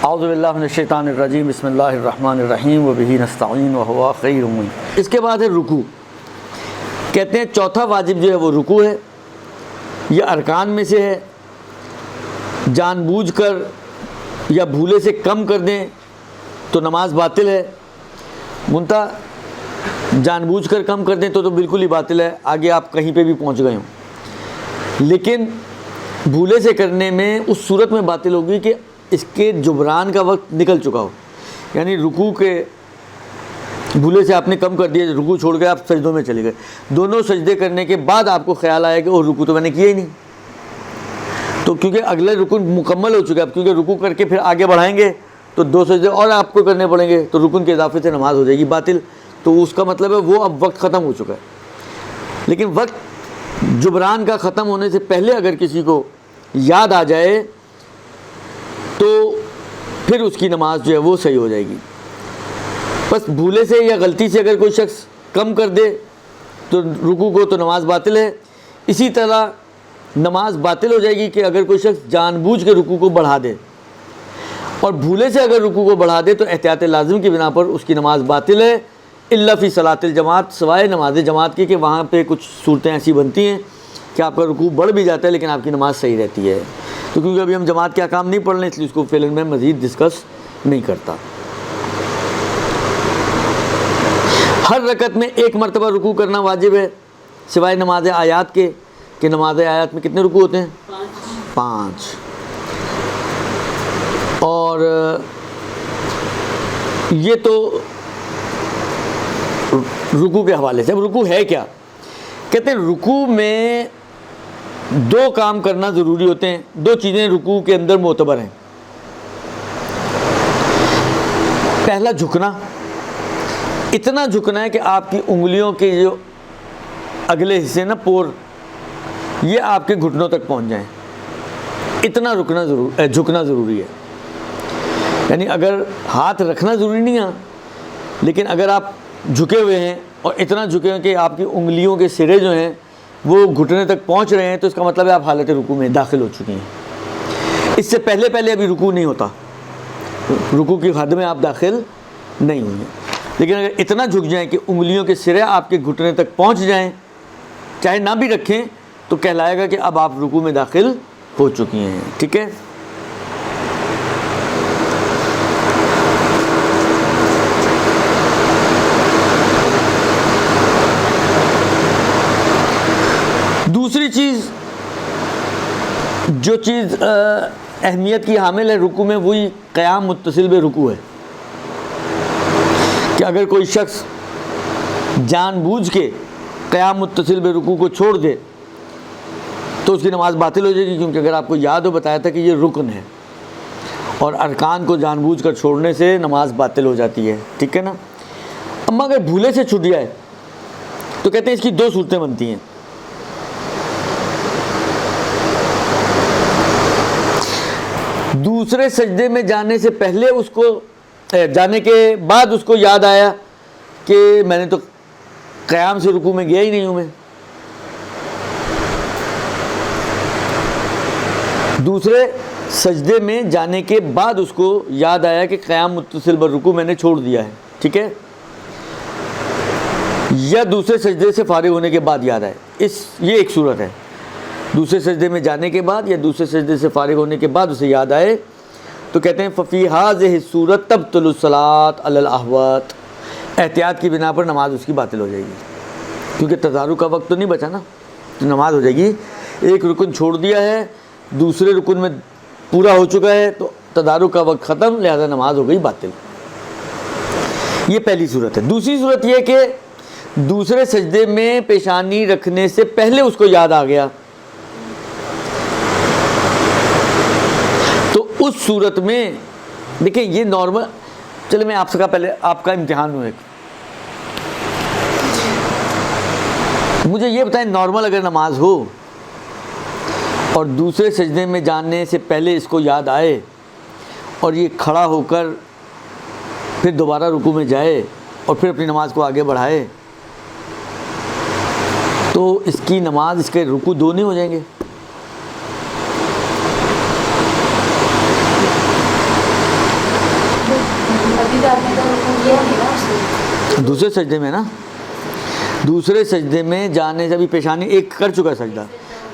اعوذ باللہ من الشیطان الرجیم، بسم اللہ الرحمن الرحیم، وبہ نستعین وہو خیر معین۔ اس کے بعد ہے رکوع۔ کہتے ہیں چوتھا واجب جو ہے وہ رکوع ہے، یہ ارکان میں سے ہے۔ جان بوجھ کر یا بھولے سے کم کر دیں تو نماز باطل ہے، منتہا جان بوجھ کر کم کر دیں تو بالکل ہی باطل ہے، آگے آپ کہیں پہ بھی پہنچ گئے ہوں۔ لیکن بھولے سے کرنے میں اس صورت میں باطل ہوگی کہ اس کے جبران کا وقت نکل چکا ہو، یعنی رکوع کے بھولے سے آپ نے کم کر دیا، رکوع چھوڑ کے آپ سجدوں میں چلے گئے، دونوں سجدے کرنے کے بعد آپ کو خیال آیا کہ وہ رکوع تو میں نے کیا ہی نہیں، تو کیونکہ اگلا رکن مکمل ہو چکا ہے، کیونکہ رکوع کر کے پھر آگے بڑھائیں گے تو دو سجدے اور آپ کو کرنے پڑیں گے، تو رکن کے اضافے سے نماز ہو جائے گی باطل۔ تو اس کا مطلب ہے وہ اب وقت ختم ہو چکا ہے۔ لیکن وقت جبران کا ختم ہونے سے پہلے اگر کسی کو یاد آ جائے تو پھر اس کی نماز جو ہے وہ صحیح ہو جائے گی۔ بس بھولے سے یا غلطی سے اگر کوئی شخص کم کر دے تو رکوع کو، تو نماز باطل ہے۔ اسی طرح نماز باطل ہو جائے گی کہ اگر کوئی شخص جان بوجھ کے رکوع کو بڑھا دے، اور بھولے سے اگر رکوع کو بڑھا دے تو احتیاط لازم کی بنا پر اس کی نماز باطل ہے، الا فی صلاۃ الجماعت، سوائے نماز جماعت کی، کہ وہاں پہ کچھ صورتیں ایسی بنتی ہیں کہ آپ کا رکوع بڑھ بھی جاتا ہے لیکن آپ کی نماز صحیح رہتی ہے۔ تو کیونکہ ابھی ہم جماعت کے احکام نہیں پڑھ رہے ہیں، اس لیے اس کو فعلاً میں مزید ڈسکس نہیں کرتا۔ ہر رکعت میں ایک مرتبہ رکوع کرنا واجب ہے، سوائے نماز آیات کے، کہ نماز آیات میں کتنے رکوع ہوتے ہیں؟ 5۔ اور یہ تو رکوع کے حوالے سے۔ اب رکوع ہے کیا؟ کہتے ہیں رکوع میں دو کام کرنا ضروری ہوتے ہیں، دو چیزیں رکوع کے اندر معتبر ہیں۔ پہلا جھکنا، اتنا جھکنا ہے کہ آپ کی انگلیوں کے جو اگلے حصے نا، پور، یہ آپ کے گھٹنوں تک پہنچ جائیں، اتنا جھکنا ضروری ہے۔ یعنی اگر ہاتھ رکھنا ضروری نہیں ہے، لیکن اگر آپ جھکے ہوئے ہیں اور اتنا جھکے ہیں کہ آپ کی انگلیوں کے سرے جو ہیں وہ گھٹنے تک پہنچ رہے ہیں، تو اس کا مطلب ہے آپ حالت رکوع میں داخل ہو چکے ہیں۔ اس سے پہلے ابھی رکوع نہیں ہوتا، رکوع کی حد میں آپ داخل نہیں ہوئے، لیکن اگر اتنا جھک جائیں کہ انگلیوں کے سرے آپ کے گھٹنے تک پہنچ جائیں، چاہے نہ بھی رکھیں، تو کہلائے گا کہ اب آپ رکوع میں داخل ہو چکی ہیں۔ ٹھیک ہے؟ دوسری چیز، جو چیز اہمیت کی حامل ہے رکوع میں، وہی قیام متصل بے رکوع ہے، کہ اگر کوئی شخص جان بوجھ کے قیام متصل بے رکوع کو چھوڑ دے تو اس کی نماز باطل ہو جائے گی، کیونکہ اگر آپ کو یاد ہو بتایا تھا کہ یہ رکن ہے، اور ارکان کو جان بوجھ کر چھوڑنے سے نماز باطل ہو جاتی ہے۔ ٹھیک ہے نا؟ اما اگر بھولے سے چھوٹ جائے تو کہتے ہیں اس کی دو صورتیں بنتی ہیں۔ دوسرے سجدے میں جانے سے پہلے اس کو، جانے کے بعد اس کو یاد آیا کہ میں نے تو قیام سے رکوع میں گیا ہی نہیں ہوں میں۔ دوسرے سجدے میں جانے کے بعد اس کو یاد آیا کہ قیام متصل بر رکوع میں نے چھوڑ دیا ہے، ٹھیک ہے، یا دوسرے سجدے سے فارغ ہونے کے بعد یاد آئے، یہ ایک صورت ہے۔ دوسرے سجدے میں جانے کے بعد یا دوسرے سجدے سے فارغ ہونے کے بعد اسے یاد آئے تو کہتے ہیں ففی ہذہ الصورۃ تبطل الصلاۃ علی الاحوط، احتیاط کی بنا پر نماز اس کی باطل ہو جائے گی، کیونکہ تدارک کا وقت تو نہیں بچا نا، تو نماز ہو جائے گی۔ ایک رکن چھوڑ دیا ہے، دوسرے رکن میں پورا ہو چکا ہے، تو تدارک کا وقت ختم، لہذا نماز ہو گئی باطل۔ یہ پہلی صورت ہے۔ دوسری صورت یہ کہ دوسرے سجدے میں پیشانی رکھنے سے پہلے اس کو یاد آ گیا، تو اس صورت میں دیکھیں یہ نارمل، چلے میں آپ سے کہا پہلے آپ کا امتحان ہوں، ایک مجھے یہ بتائیں، نارمل اگر نماز ہو اور دوسرے سجدے میں جانے سے پہلے اس کو یاد آئے اور یہ کھڑا ہو کر پھر دوبارہ رکوع میں جائے اور پھر اپنی نماز کو آگے بڑھائے، تو اس کی نماز، اس کے رکوع دو نہیں ہو جائیں گے؟ جانے کا رکوع کیا نہیں نا اس نے. دوسرے سجدے میں نا, دوسرے سجدے میں جانے سے ابھی پیشانی ایک کر چکا سجدہ,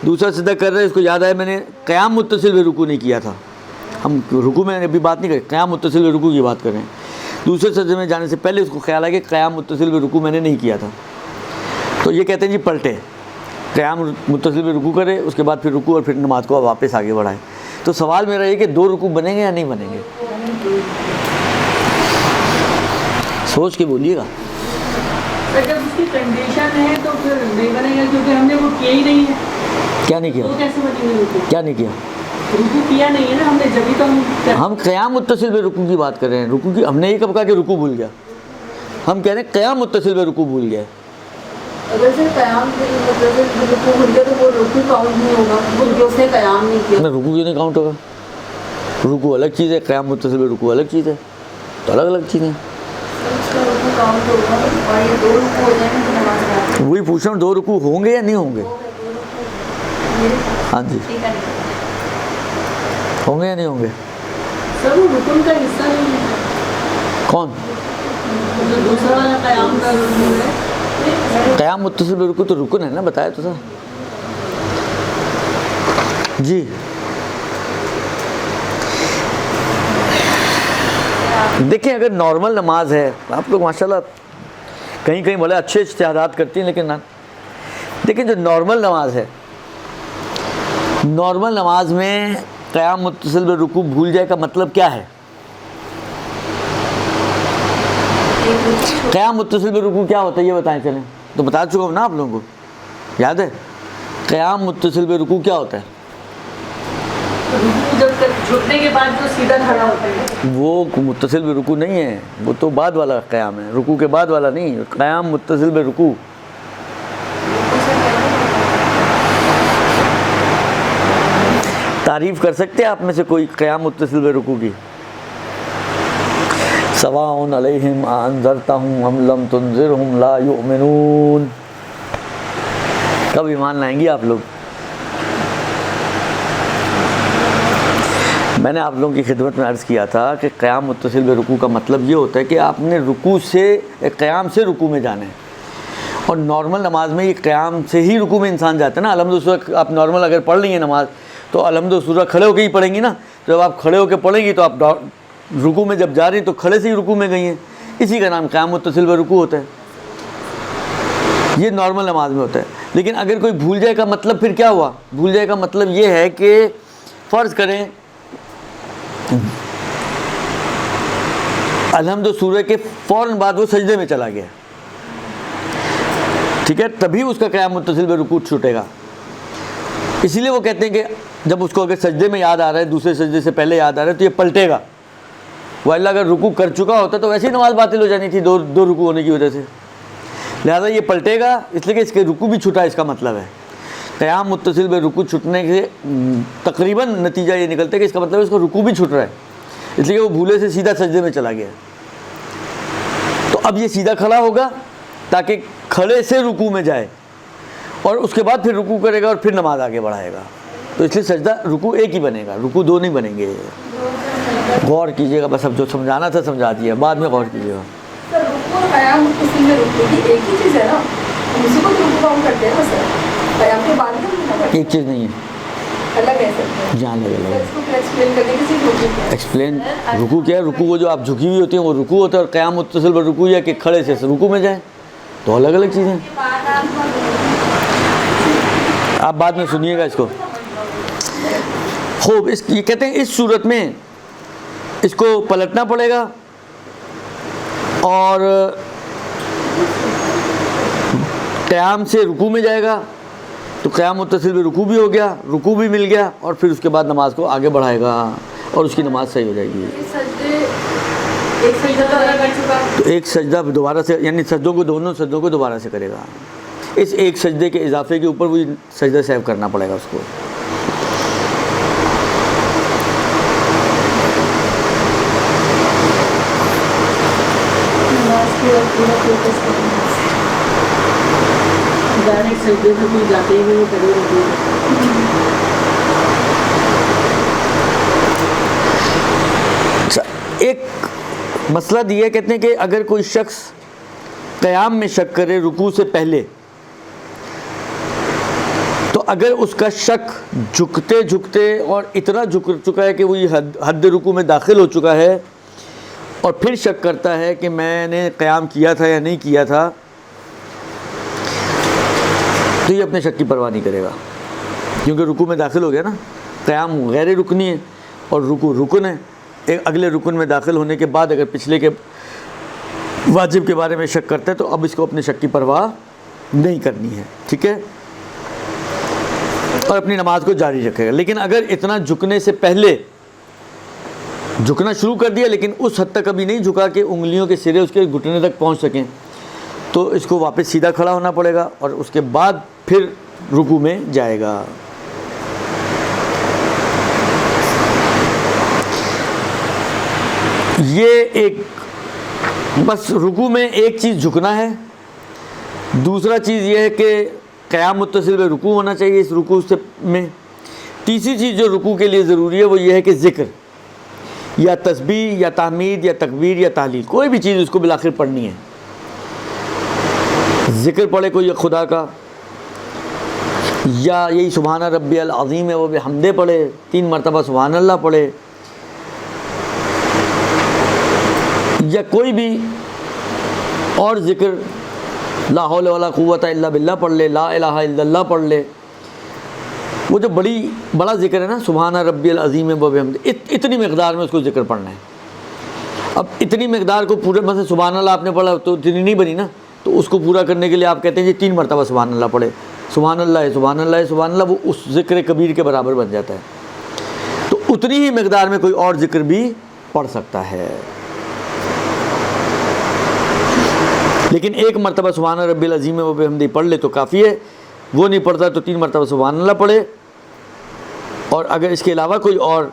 دوسرا سجدہ کر رہے, اس کو یاد آیا میں نے قیام متصل میں رکوع نہیں کیا تھا. ہم رکوع میں ابھی بات نہیں کریں, قیام متصل میں رکوع کی بات کر رہے ہیں. دوسرے سجدے میں جانے سے پہلے اس کو خیال آیا کہ قیام متصل میں رکوع میں نے نہیں کیا تھا, تو یہ کہتے ہیں جی پلٹے, قیام متصل میں رکوع کرے, اس کے بعد پھر رکوع اور پھر نماز کو واپس آگے بڑھائے. تو سوال میرا یہ کہ 2 رکوع بنیں گے یا نہیں بنیں گے؟ سوچ کے بولیے گا. جب اس کی کنڈیشن ہے تو پھر نہیں بنے گا, کیونکہ ہم نے وہ کیا ہی نہیں ہے. کیا نہیں کیا؟ تو کیسے بنے گا رکوع؟ کیا نہیں کیا؟ رکوع کیا نہیں ہے نا ہم نے, جبھی تو ہم قیام متصل میں رکوع کی بات کر رہے ہیں. رکوع کی ہم نے یہ کب کہا کہ رکوع بھول گیا؟ ہم کہہ رہے ہیں قیام متصل میں رکوع بھول گیا. اگر سے قیام مطلب رکوع بھول گیا تو وہ رکوع کاؤنٹ نہیں ہوگا کیونکہ اس نے قیام نہیں کیا. رکوع کیوں نہیں کاؤنٹ ہوگا؟ رکوع الگ چیز ہے, قیام متصل میں رکوع الگ چیز ہے, تو الگ الگ چیزیں. اس کا رکوع کاؤنٹ ہوگا اور یہ 2 رکوع ہو جائیں گے تو نماز خراب. وہی پوچھ رہا ہوں, 2 رکوع ہوں گے یا نہیں ہوں گے؟ ہاں جی, ٹھیک ہے, ہوں گے یا نہیں ہوں گے؟ سر وہ رکن کا حصہ نہیں ہے. کون؟ جو دوسرا والا قیام کا رکن ہے, قیام متصل میں رکوع تو رکن ہے نا, بتایا تو تھا. جی دیکھیں, اگر نارمل نماز ہے, آپ لوگ ماشاءاللہ کہیں کہیں بولے اچھے اجتہادات کرتی ہیں, لیکن دیکھیں جو نارمل نماز ہے, نارمل نماز میں قیام متصل میں رکوع بھول جائے کا مطلب کیا ہے؟ قیام متصل میں رکوع کیا ہوتا ہے یہ بتائیں. چلیں تو بتا چکا ہوں نا آپ لوگوں کو, یاد ہے قیام متصل میں رکوع کیا ہوتا ہے؟ رکوع جب جھکنے کے بعد جو سیدھا کھڑا ہوتا ہے وہ متصل میں رکوع نہیں ہے, وہ تو بعد والا قیام ہے, رکوع کے بعد والا نہیں. قیام متصل میں رکوع تعریف کر سکتے ہیں آپ میں سے کوئی قیام متصل میں رکوع کی؟ سواء علیہم انذرتہم ام لم تنذرہم لا یؤمنون. کب ایمان لائیں گی آپ لوگ؟ میں نے آپ لوگوں کی خدمت میں عرض کیا تھا کہ قیام متصل میں رکوع کا مطلب یہ ہوتا ہے کہ آپ نے رکوع سے قیام سے رکوع میں جانا ہے. اور نارمل نماز میں یہ قیام سے ہی رکوع میں انسان جاتا ہے نا. الحمد سورہ آپ نارمل اگر پڑھ لی ہیں نماز تو الحمد سورہ کھڑے ہو کے ہی پڑھیں گی نا. جب آپ کھڑے ہو کے پڑھیں گی تو آپ رکوع میں جب جا رہی ہیں تو کھڑے سے ہی رکوع میں گئی ہیں. اسی کا نام قیام متصل میں رکوع ہوتا ہے. یہ نارمل نماز میں ہوتا ہے. لیکن اگر کوئی بھول جائے کا مطلب پھر کیا ہوا؟ بھول جائے کا مطلب یہ ہے کہ فرض کریں الحمد سورہ کے فوراً بعد وہ سجدے میں چلا گیا, ٹھیک ہے, تبھی اس کا قیام متصل میں رکوع چھوٹے گا. اسی لیے وہ کہتے ہیں کہ جب اس کو اگر سجدے میں یاد آ رہا ہے, دوسرے سجدے سے پہلے یاد آ رہا ہے, تو یہ پلٹے گا. وہ اللہ اگر رکوع کر چکا ہوتا تو ویسے ہی نماز باطل ہو جانی تھی دو رکوع ہونے کی وجہ سے. لہذا یہ پلٹے گا, اس لیے کہ اس کے رکوع بھی چھٹا, اس کا مطلب ہے قیام متصل میں رکوع چھٹنے کے تقریباً نتیجہ یہ نکلتا ہے کہ اس کا مطلب ہے اس کو رکوع بھی چھٹ رہا ہے, اس لیے کہ وہ بھولے سے سیدھا سجدے میں چلا گیا. تو اب یہ سیدھا کھڑا ہوگا تاکہ کھڑے سے رکوع میں جائے, اور اس کے بعد پھر رکوع کرے گا اور پھر نماز آگے بڑھائے گا. تو اس لیے سجدہ رکوع ایک ہی بنے گا, رکوع 2 نہیں بنیں گے. غور کیجئے گا, بس اب جو سمجھانا تھا سمجھا دیا, بعد میں غور کیجئے گا. سر رکوع اور قیام متصل میں رکوع بھی ایک ہی چیز ہے نا, اسی کو رکوع کاؤنٹ کرتے ہیں نا سر. قیام کے بعد ایک چیز نہیں ہے, الگ ہے سر. جان لگے لگے اس کو ایکسپلین کرنے کی صرف رکوع ہے. ایکسپلین. رکوع کیا ہے؟ رکوع وہ جو آپ جھکی ہوئی ہوتی ہیں وہ رکوع ہوتا ہے, اور قیام متصل پر رکوع یا کہ کھڑے سے رکوع میں جائیں, تو الگ الگ چیزیں. آپ بعد میں سنیے گا اس کو خوب. یہ کہتے ہیں اس صورت میں اس کو پلٹنا پڑے گا, اور قیام سے رکوع میں جائے گا, تو قیام متصل میں رکوع بھی ہو گیا, رکوع بھی مل گیا, اور پھر اس کے بعد نماز کو آگے بڑھائے گا اور اس کی نماز صحیح ہو جائے گی. ایک سجدہ تو کر چکا, تو ایک سجدہ دوبارہ سے, یعنی سجدوں کو, دونوں سجدوں کو دوبارہ سے کرے گا. اس ایک سجدے کے اضافے کے اوپر وہی سجدہ سیو کرنا پڑے گا اس کو. ڈائریکٹ سجدے سے کوئی جاتے ہی نہیں کرے رکوع. ایک مسئلہ یہ کہتے ہیں کہ اگر کوئی شخص قیام میں شک کرے رکوع سے پہلے، تو اگر اس کا شک جھکتے جھکتے اور اتنا جھک چکا ہے کہ وہ یہ حد رکوع میں داخل ہو چکا ہے، اور پھر شک کرتا ہے کہ میں نے قیام کیا تھا یا نہیں کیا تھا، تو یہ اپنے شک کی پرواہ نہیں کرے گا، کیونکہ رکوع میں داخل ہو گیا نا۔ قیام غیر رکنی ہے اور رکوع رکن ہے۔ ایک اگلے رکن میں داخل ہونے کے بعد اگر پچھلے کے واجب کے بارے میں شک کرتا ہے تو اب اس کو اپنے شک کی پرواہ نہیں کرنی ہے، ٹھیک ہے، اور اپنی نماز کو جاری رکھے گا۔ لیکن اگر اتنا جھکنے سے پہلے جھکنا شروع کر دیا لیکن اس حد تک ابھی نہیں جھکا کہ انگلیوں کے سرے اس کے گھٹنے تک پہنچ سکیں، تو اس کو واپس سیدھا کھڑا ہونا پڑے گا اور اس کے بعد پھر رکوع میں جائے گا۔ یہ ایک بس رکوع میں ایک چیز جھکنا ہے، دوسرا چیز یہ ہے کہ قیام متصل میں رکوع ہونا چاہیے اس رکوع سے میں۔ تیسری چیز جو رکوع کے لیے ضروری ہے وہ یہ ہے کہ ذکر یا تسبیح یا تحمید یا تکبیر یا تحلیل، کوئی بھی چیز اس کو بالآخر پڑھنی ہے۔ ذکر پڑھے کوئی خدا کا، یا یہی سبحان ربی العظیم ہے وہ بحمدہ پڑھے، 3 مرتبہ سبحان اللہ پڑھے، یا کوئی بھی اور ذکر لا حول ولا قوت الا باللہ پڑھ لے، لا الہ الا اللہ پڑھ لے۔ وہ جو بڑا ذکر ہے نا سبحان ربی العظیم و بحمدہ، اتنی مقدار میں اس کو ذکر پڑھنا ہے۔ اب اتنی مقدار کو پورے مثلا سبحان اللہ آپ نے پڑھا تو اتنی نہیں بنی نا، تو اس کو پورا کرنے کے لیے آپ کہتے ہیں جی 3 مرتبہ سبحان اللہ پڑھے، سبحان اللہ ہے سبحان اللہ ہے سبحان اللہ، وہ اس ذکر کبیر کے برابر بن جاتا ہے۔ تو اتنی ہی مقدار میں کوئی اور ذکر بھی پڑھ سکتا ہے، لیکن 1 مرتبہ سبحان ربی العظیم و بحمدہ پڑھ لے تو کافی ہے۔ وہ نہیں پڑھتا تو 3 مرتبہ سبحان اللہ پڑھے، اور اگر اس کے علاوہ کوئی اور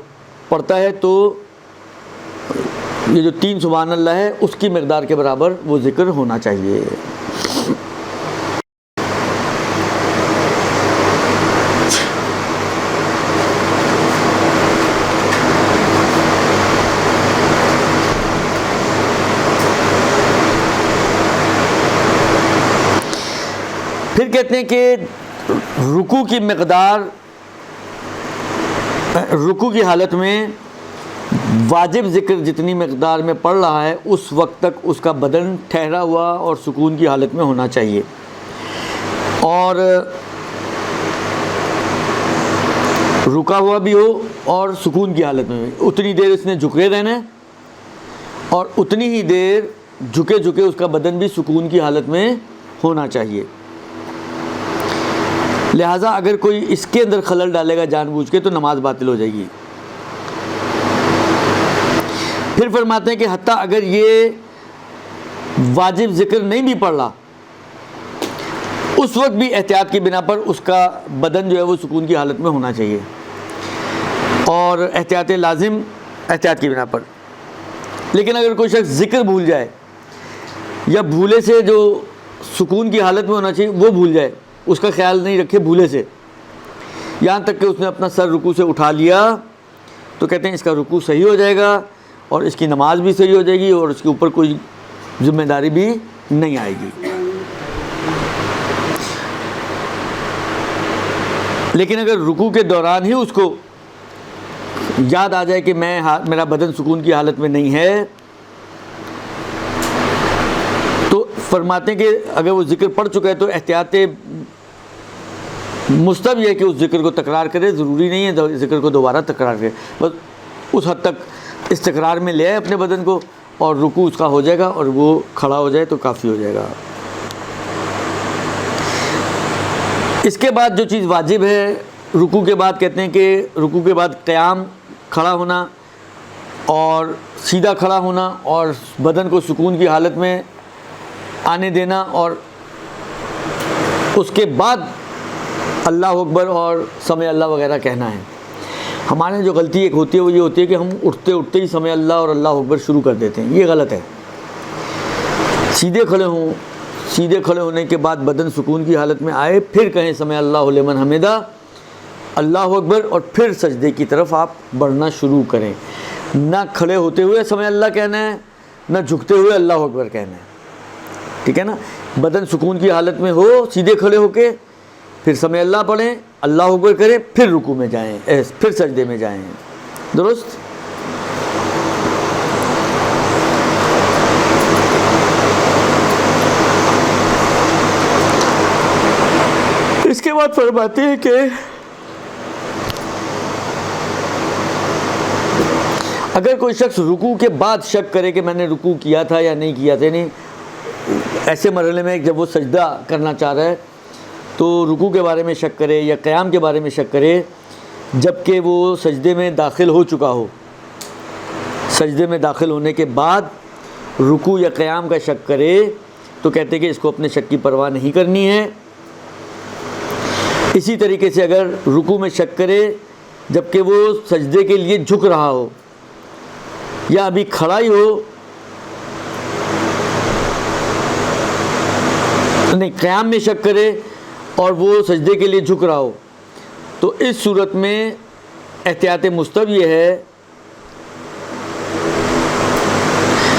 پڑھتا ہے تو یہ جو 3 سبحان اللہ ہے اس کی مقدار کے برابر وہ ذکر ہونا چاہیے۔ پھر کہتے ہیں کہ رکوع کی مقدار، رکوع کی حالت میں واجب ذکر جتنی مقدار میں پڑھ رہا ہے اس وقت تک اس کا بدن ٹھہرا ہوا اور سکون کی حالت میں ہونا چاہیے، اور رکا ہوا بھی ہو اور سکون کی حالت میں بھی، اتنی دیر اس نے جھکے رہنا ہے اور اتنی ہی دیر جھکے جھکے اس کا بدن بھی سکون کی حالت میں ہونا چاہیے۔ لہٰذا اگر کوئی اس کے اندر خلل ڈالے گا جان بوجھ کے تو نماز باطل ہو جائے گی۔ پھر فرماتے ہیں کہ حتیٰ اگر یہ واجب ذکر نہیں بھی پڑھ رہا اس وقت بھی احتیاط کی بنا پر اس کا بدن جو ہے وہ سکون کی حالت میں ہونا چاہیے، اور احتیاط لازم احتیاط کی بنا پر۔ لیکن اگر کوئی شخص ذکر بھول جائے یا بھولے سے جو سکون کی حالت میں ہونا چاہیے وہ بھول جائے، اس کا خیال نہیں رکھے بھولے سے، یہاں تک کہ اس نے اپنا سر رکوع سے اٹھا لیا، تو کہتے ہیں اس کا رکوع صحیح ہو جائے گا اور اس کی نماز بھی صحیح ہو جائے گی اور اس کے اوپر کوئی ذمہ داری بھی نہیں آئے گی۔ لیکن اگر رکوع کے دوران ہی اس کو یاد آ جائے کہ میرا بدن سکون کی حالت میں نہیں ہے، تو فرماتے ہیں کہ اگر وہ ذکر پڑھ چکا ہے تو احتیاط مستحب یہ ہے کہ اس ذکر کو تکرار کرے، ضروری نہیں ہے ذکر کو دوبارہ تکرار کرے، بس اس حد تک استقرار میں لے آئے اپنے بدن کو اور رکوع اس کا ہو جائے گا اور وہ کھڑا ہو جائے تو کافی ہو جائے گا۔ اس کے بعد جو چیز واجب ہے رکوع کے بعد، کہتے ہیں کہ رکوع کے بعد قیام، کھڑا ہونا اور سیدھا کھڑا ہونا اور بدن کو سکون کی حالت میں آنے دینا، اور اس کے بعد اللہ اکبر اور سمع اللہ وغیرہ کہنا ہے۔ ہمارے جو غلطی ایک ہوتی ہے وہ یہ ہوتی ہے کہ ہم اٹھتے اٹھتے ہی سمع اللہ اور اللہ اکبر شروع کر دیتے ہیں، یہ غلط ہے۔ سیدھے کھڑے ہوں، سیدھے کھڑے ہونے کے بعد بدن سکون کی حالت میں آئے، پھر کہیں سمع اللہ لمن حمدہ، اللہ اکبر، اور پھر سجدے کی طرف آپ بڑھنا شروع کریں۔ نہ کھڑے ہوتے ہوئے سمع اللہ کہنا ہے، نہ جھکتے ہوئے اللہ اکبر کہنا ہے، ٹھیک ہے نا. بدن سکون کی حالت میں ہو، سیدھے کھڑے ہو کے پھر سمع اللہ پڑھیں، اللہ اکبر کریں، پھر رکوع میں جائیں، پھر سجدے میں جائیں. درست. اس کے بعد فرماتے ہیں کہ اگر کوئی شخص رکوع کے بعد شک کرے کہ میں نے رکوع کیا تھا یا نہیں کیا تھا، نہیں ایسے مرحلے میں جب وہ سجدہ کرنا چاہ رہا ہے تو رکوع کے بارے میں شک کرے یا قیام کے بارے میں شک کرے، جب کہ وہ سجدے میں داخل ہو چکا ہو، سجدے میں داخل ہونے کے بعد رکوع یا قیام کا شک کرے، تو کہتے ہیں کہ اس کو اپنے شک کی پرواہ نہیں کرنی ہے. اسی طریقے سے اگر رکوع میں شک کرے جب کہ وہ سجدے کے لیے جھک رہا ہو یا ابھی کھڑا ہی ہو، نہیں قیام میں شک کرے اور وہ سجدے کے لیے جھک رہا ہو، تو اس صورت میں احتیاط مستحب یہ ہے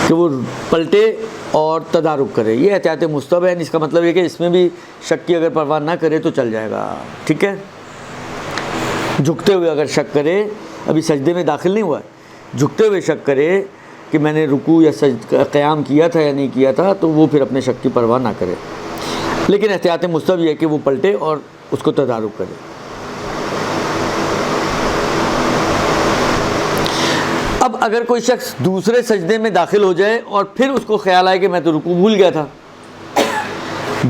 کہ وہ پلٹے اور تدارک کرے. یہ احتیاط مستحب ہے، اس کا مطلب یہ کہ اس میں بھی شک کی اگر پرواہ نہ کرے تو چل جائے گا، ٹھیک ہے. جھکتے ہوئے اگر شک کرے، ابھی سجدے میں داخل نہیں ہوا ہے، جھکتے ہوئے شک کرے کہ میں نے رکوع یا قیام کیا تھا یا نہیں کیا تھا، تو وہ پھر اپنے شک کی پرواہ نہ کرے. لیکن احتیاط مستحب یہ ہے کہ وہ پلٹے اور اس کو تدارک کرے. اب اگر کوئی شخص دوسرے سجدے میں داخل ہو جائے اور پھر اس کو خیال آئے کہ میں تو رکوع بھول گیا تھا،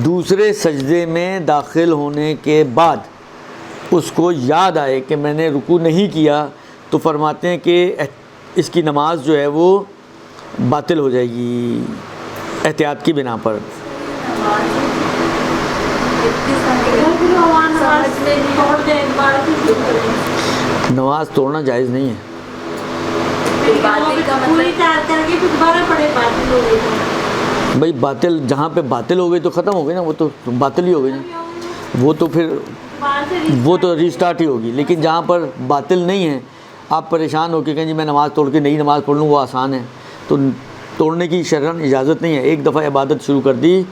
دوسرے سجدے میں داخل ہونے کے بعد اس کو یاد آئے کہ میں نے رکوع نہیں کیا، تو فرماتے ہیں کہ اس کی نماز جو ہے وہ باطل ہو جائے گی احتیاط کی بنا پر. نماز توڑنا جائز نہیں ہے. بھائی باطل جہاں پہ باطل ہو گئی تو ختم ہو گئی نا، وہ تو باطل ہی ہو گئی نا، وہ تو پھر وہ تو ریسٹارٹ ہی ہوگی. لیکن جہاں پر باطل نہیں ہے، آپ پریشان ہو کے کہیں جی میں نماز توڑ کے نئی نماز پڑھ لوں، وہ آسان ہے، تو توڑنے کی شرعاً اجازت نہیں ہے. ایک دفعہ عبادت شروع کر دی،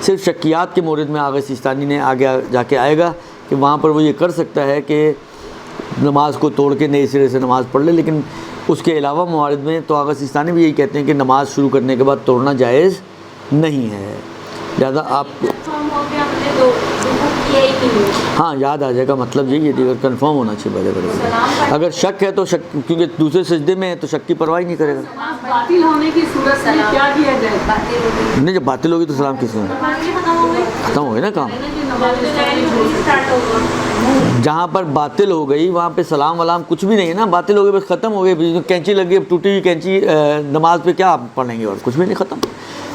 صرف شکیات کے مورد میں آغا سیستانی نے آگے جا کے آئے گا کہ وہاں پر وہ یہ کر سکتا ہے کہ نماز کو توڑ کے نئے سرے سے نماز پڑھ لے. لیکن اس کے علاوہ موارد میں تو آغا سیستانی بھی یہی کہتے ہیں کہ نماز شروع کرنے کے بعد توڑنا جائز نہیں ہے. لہٰذا آپ ہاں یاد آ جائے گا، مطلب یہی ہے، دیگر کنفرم ہونا چاہیے بڑے. اگر شک ہے تو شک، کیونکہ دوسرے سجدے میں ہے تو شک کی پرواہ نہیں کرے گا. باطل ہونے کی صورت میں کیا کیا جائے؟ نہیں جب باطل ہوگی تو سلام کس میں ختم ہو گئی نا کام. جہاں پر باطل ہو گئی وہاں پہ سلام ولام کچھ بھی نہیں ہے نا، باطل ہو گئی بس ختم ہو گئی. کینچی لگ گئی، ٹوٹی ہوئی کینچی نماز پہ کیا آپ پڑھیں گے، اور کچھ بھی نہیں، ختم.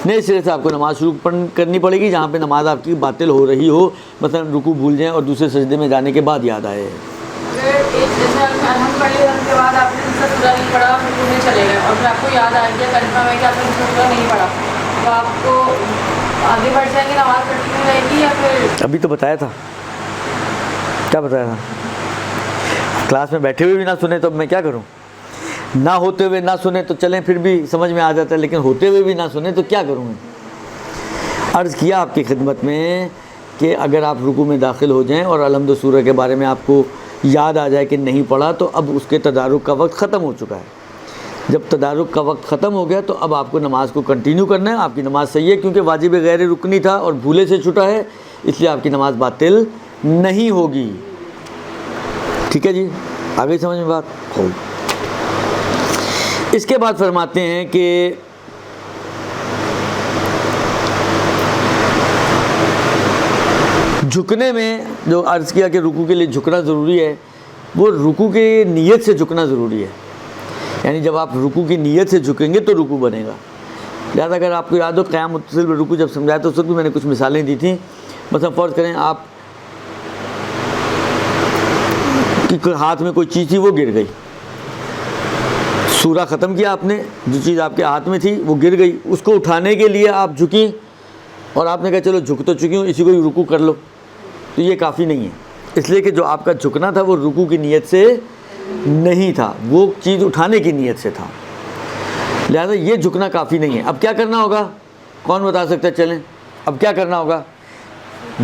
نئے سرے سے آپ کو نماز شروع کرنی پڑے گی جہاں پہ نماز آپ کی باطل ہو رہی ہو، مثلا رکوع بھول جائیں اور دوسرے سجدے میں جانے کے بعد یاد آئے. کے بعد آپ نے سورہ نہیں پڑھا، رکوع میں چلے گئے اور پھر آپ کو یاد آ گیا کنفرم ہے کہ آپ نے سورہ نہیں پڑھا، تو آپ کو آگے بڑھ جائیں گے، نماز کنٹینیو رہے گی یا پھر؟ ابھی تو بتایا تھا، کیا بتایا تھا؟ کلاس میں بیٹھے ہوئے بھی نہ سنیں تو اب میں کیا کروں؟ نہ ہوتے ہوئے نہ سنیں تو چلیں پھر بھی سمجھ میں آ جاتا ہے، لیکن ہوتے ہوئے بھی نہ سنیں تو کیا کروں میں؟ عرض کیا آپ کی خدمت میں کہ اگر آپ رکوع میں داخل ہو جائیں اور الحمد سورہ کے بارے میں آپ کو یاد آ جائے کہ نہیں پڑھا، تو اب اس کے تدارک کا وقت ختم ہو چکا ہے. جب تدارک کا وقت ختم ہو گیا تو اب آپ کو نماز کو کنٹینیو کرنا ہے. آپ کی نماز صحیح ہے کیونکہ واجب غیر رکنی تھا اور بھولے سے چھٹا ہے، اس لیے آپ کی نماز باطل نہیں ہوگی. ٹھیک ہے جی، آگے سمجھ میں بات ہو. اس کے بعد فرماتے ہیں کہ جھکنے میں جو عرض کیا کہ رکوع کے لیے جھکنا ضروری ہے، وہ رکوع کی نیت سے جھکنا ضروری ہے. یعنی جب آپ رکوع کی نیت سے جھکیں گے تو رکوع بنے گا. لہٰذا اگر آپ کو یاد ہو قیام متصل رکوع جب سمجھایا تو اس وقت بھی میں نے کچھ مثالیں دی تھیں. مثلا فرض کریں آپ کی ہاتھ میں کوئی چیز تھی، وہ گر گئی، سورہ ختم کیا آپ نے، جو چیز آپ کے ہاتھ میں تھی وہ گر گئی، اس کو اٹھانے کے لیے آپ جھکیں اور آپ نے کہا چلو جھک تو چکی ہوں، اسی کو رکوع کر لو، تو یہ کافی نہیں ہے. اس لیے کہ جو آپ کا جھکنا تھا وہ رکوع کی نیت سے نہیں تھا، وہ چیز اٹھانے کی نیت سے تھا. لہٰذا یہ جھکنا کافی نہیں ہے. اب کیا کرنا ہوگا؟ کون بتا سکتا ہے؟ چلیں اب کیا کرنا ہوگا؟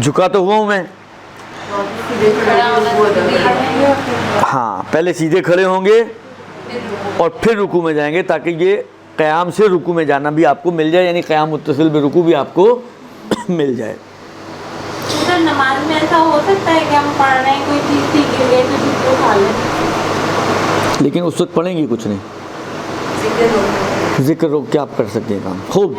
جھکا تو ہوا ہوں میں. ہاں پہلے سیدھے کھڑے ہوں گے اور پھر رکوع میں جائیں گے تاکہ یہ قیام سے رکوع میں جانا بھی آپ کو مل جائے, یعنی قیام متصل بے رکوع بھی آپ کو مل جائے. نماز میں ایسا ہو سکتا ہے کہ ہم پڑھ رہے ہیں کوئی چیز سیکھ لے تو جس کو کھا لیں, لیکن اس وقت پڑھیں گی کچھ نہیں, ذکر روک کے آپ کر سکتے ہیں کام خوب.